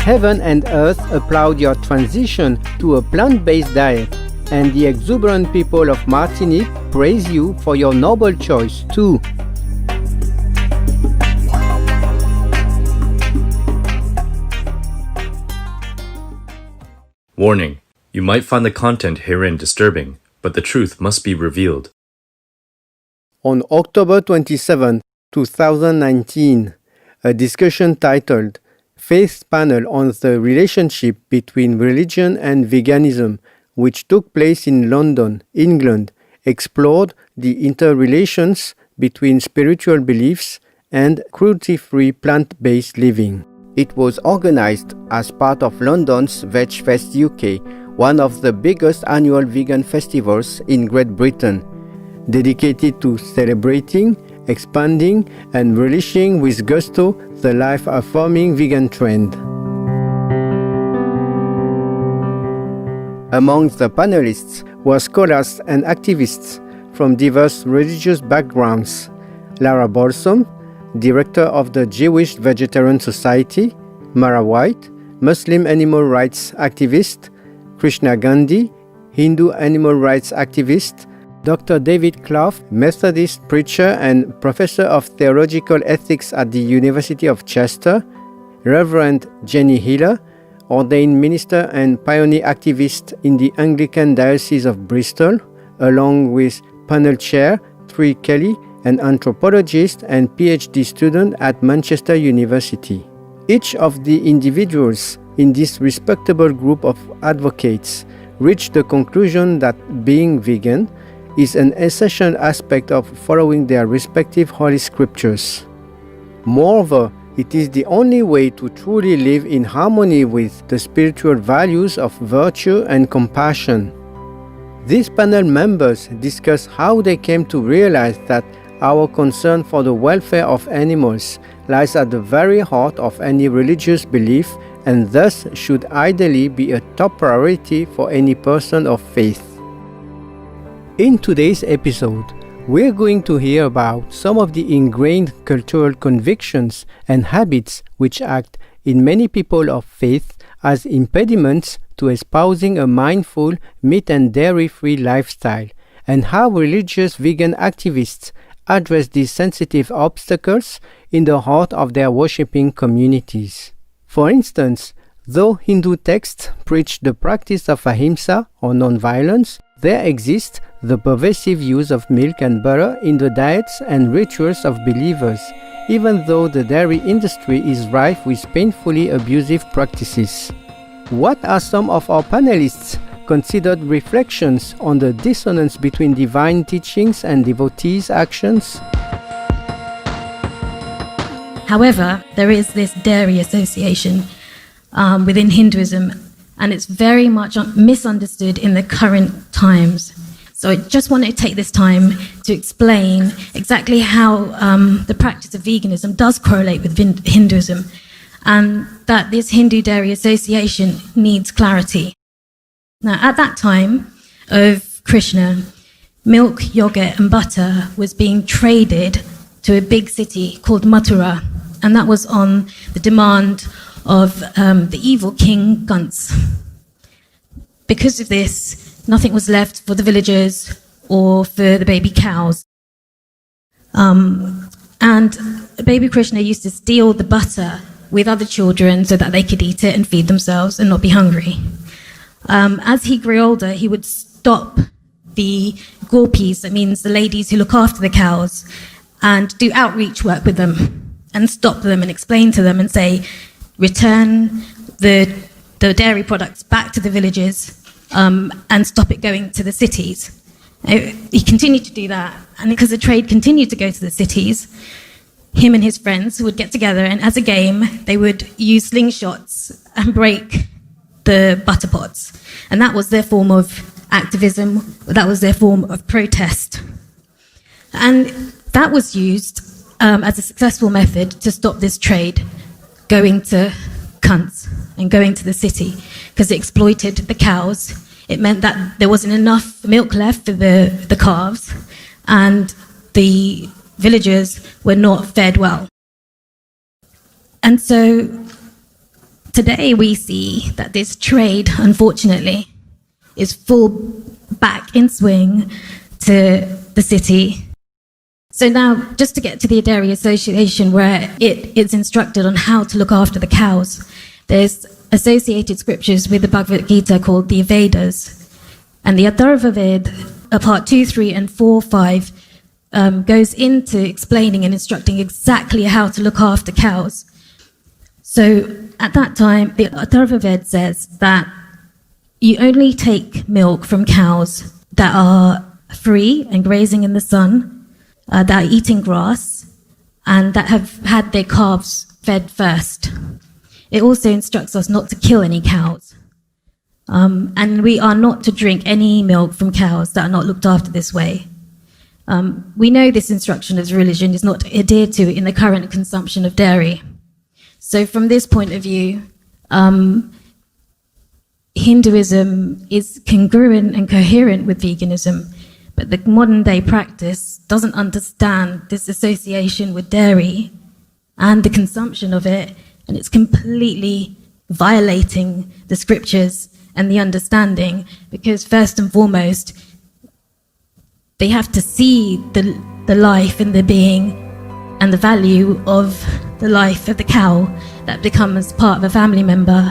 Heaven and earth applaud your transition to a plant-based diet, and the exuberant people of Martinique praise you for your noble choice too. Warning: you might find the content herein disturbing, but the truth must be revealed. On October 27, 2019, a discussion titled Faith Panel on the Relationship Between Religion and Veganism, which took place in London, England, explored the interrelations between spiritual beliefs and cruelty-free plant-based living. It was organized as part of London's VegFest UK, one of the biggest annual vegan festivals in Great Britain, dedicated to celebrating, expanding, and relishing with gusto the life-affirming vegan trend. Among the panelists were scholars and activists from diverse religious backgrounds: Lara Balsom, director of the Jewish Vegetarian Society; Mara White, Muslim animal rights activist; Krishna Gandhi, Hindu animal rights activist; Dr. David Clough, Methodist preacher and professor of theological ethics at the University of Chester; Reverend Jenny Hiller, ordained minister and pioneer activist in the Anglican Diocese of Bristol, along with panel chair Tree Kelly, an anthropologist and PhD student at Manchester University. Each of the individuals in this respectable group of advocates reached the conclusion that being vegan is an essential aspect of following their respective holy scriptures. Moreover, it is the only way to truly live in harmony with the spiritual values of virtue and compassion. These panel members discuss how they came to realize that our concern for the welfare of animals lies at the very heart of any religious belief and thus should ideally be a top priority for any person of faith. In today's episode, we're going to hear about some of the ingrained cultural convictions and habits which act in many people of faith as impediments to espousing a mindful, meat and dairy-free lifestyle, and how religious vegan activists address these sensitive obstacles in the heart of their worshipping communities. For instance, though Hindu texts preach the practice of ahimsa or non-violence, there exists the pervasive use of milk and butter in the diets and rituals of believers, even though the dairy industry is rife with painfully abusive practices. What are some of our panelists' considered reflections on the dissonance between divine teachings and devotees' actions? However, there is this dairy association within Hinduism, and it's very much misunderstood in the current times. So I just want to take this time to explain exactly how the practice of veganism does correlate with Hinduism, and that this Hindu dairy association needs clarity. Now, at that time of Krishna, milk, yogurt, and butter was being traded to a big city called Mathura, and that was on the demand of the evil king Guns. Because of this, nothing was left for the villagers or for the baby cows. And baby Krishna used to steal the butter with other children so that they could eat it and feed themselves and not be hungry. As he grew older, he would stop the gopis, that means the ladies who look after the cows, and do outreach work with them and stop them and explain to them and say, return the dairy products back to the villages and stop it going to the cities. He continued to do that, and because the trade continued to go to the cities, him and his friends would get together, and as a game, they would use slingshots and break the butter pots. And that was their form of activism, that was their form of protest. And that was used as a successful method to stop this trade going to cunts and going to the city, because it exploited the cows. It meant that there wasn't enough milk left for the calves, and the villagers were not fed well. And so today we see that this trade, unfortunately, is full back in swing to the city. So now, just to get to the Dairy Association, where it's instructed on how to look after the cows, there's associated scriptures with the Bhagavad Gita called the Vedas. And the Atharva Ved, part 2, 3, and 4, 5, goes into explaining and instructing exactly how to look after cows. So at that time, the Atharva Ved says that you only take milk from cows that are free and grazing in the sun, that are eating grass, and that have had their calves fed first. It also instructs us not to kill any cows. And we are not to drink any milk from cows that are not looked after this way. We know this instruction as religion is not adhered to in the current consumption of dairy. So from this point of view, Hinduism is congruent and coherent with veganism, but the modern day practice doesn't understand this association with dairy and the consumption of it, and it's completely violating the scriptures and the understanding, because first and foremost, they have to see the life and the being and the value of the life of the cow that becomes part of a family member.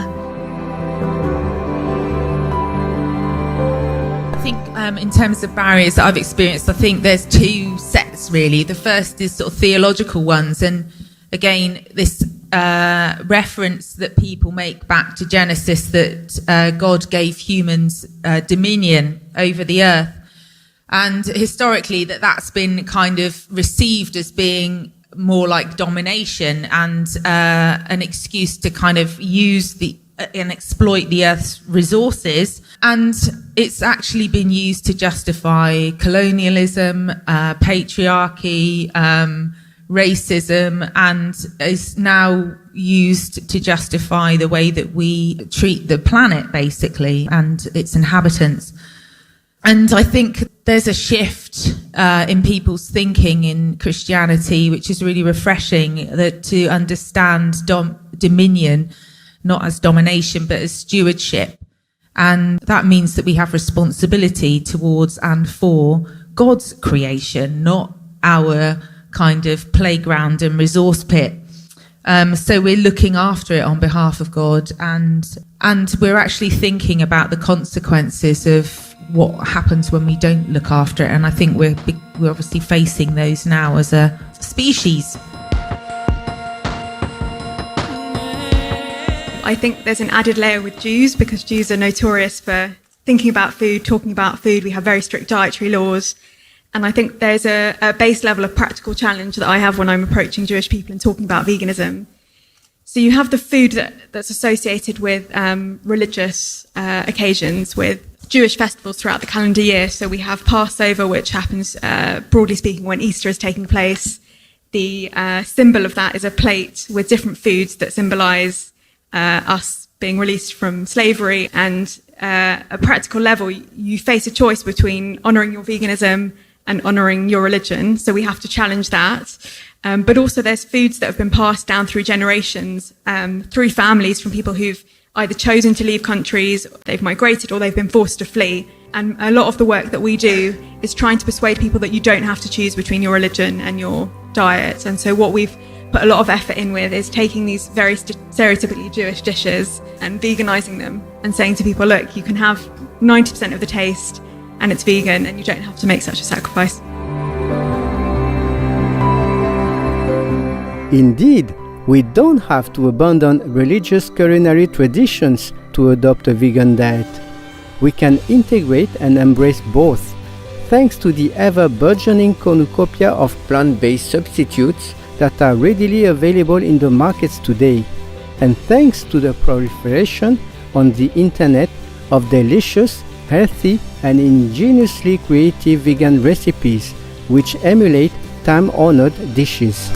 I think in terms of barriers that I've experienced, I think there's two sets really. The first is sort of theological ones, and again, this reference that people make back to Genesis that God gave humans dominion over the earth. And historically that's been kind of received as being more like domination and an excuse to kind of use and exploit the earth's resources. And it's actually been used to justify colonialism, patriarchy, racism, and is now used to justify the way that we treat the planet, basically, and its inhabitants. And I think there's a shift in people's thinking in Christianity, which is really refreshing, that to understand dominion, not as domination, but as stewardship. And that means that we have responsibility towards and for God's creation, not our kind of playground and resource pit. So we're looking after it on behalf of God, and we're actually thinking about the consequences of what happens when we don't look after it. And I think we're obviously facing those now as a species. I think there's an added layer with Jews, because Jews are notorious for thinking about food, talking about food. We have very strict dietary laws. And I think there's a base level of practical challenge that I have when I'm approaching Jewish people and talking about veganism. So you have the food that's associated with religious occasions, with Jewish festivals throughout the calendar year. So we have Passover, which happens, broadly speaking, when Easter is taking place. The symbol of that is a plate with different foods that symbolise us being released from slavery. And at a practical level, you face a choice between honouring your veganism and honouring your religion. So we have to challenge that. But also there's foods that have been passed down through generations, through families, from people who've either chosen to leave countries, they've migrated, or they've been forced to flee. And a lot of the work that we do is trying to persuade people that you don't have to choose between your religion and your diet. And so what we've put a lot of effort in with is taking these very stereotypically Jewish dishes and veganizing them and saying to people, look, you can have 90% of the taste and it's vegan, and you don't have to make such a sacrifice. Indeed, we don't have to abandon religious culinary traditions to adopt a vegan diet. We can integrate and embrace both, thanks to the ever-burgeoning cornucopia of plant-based substitutes that are readily available in the markets today, and thanks to the proliferation on the internet of delicious, healthy, and ingeniously creative vegan recipes which emulate time-honored dishes.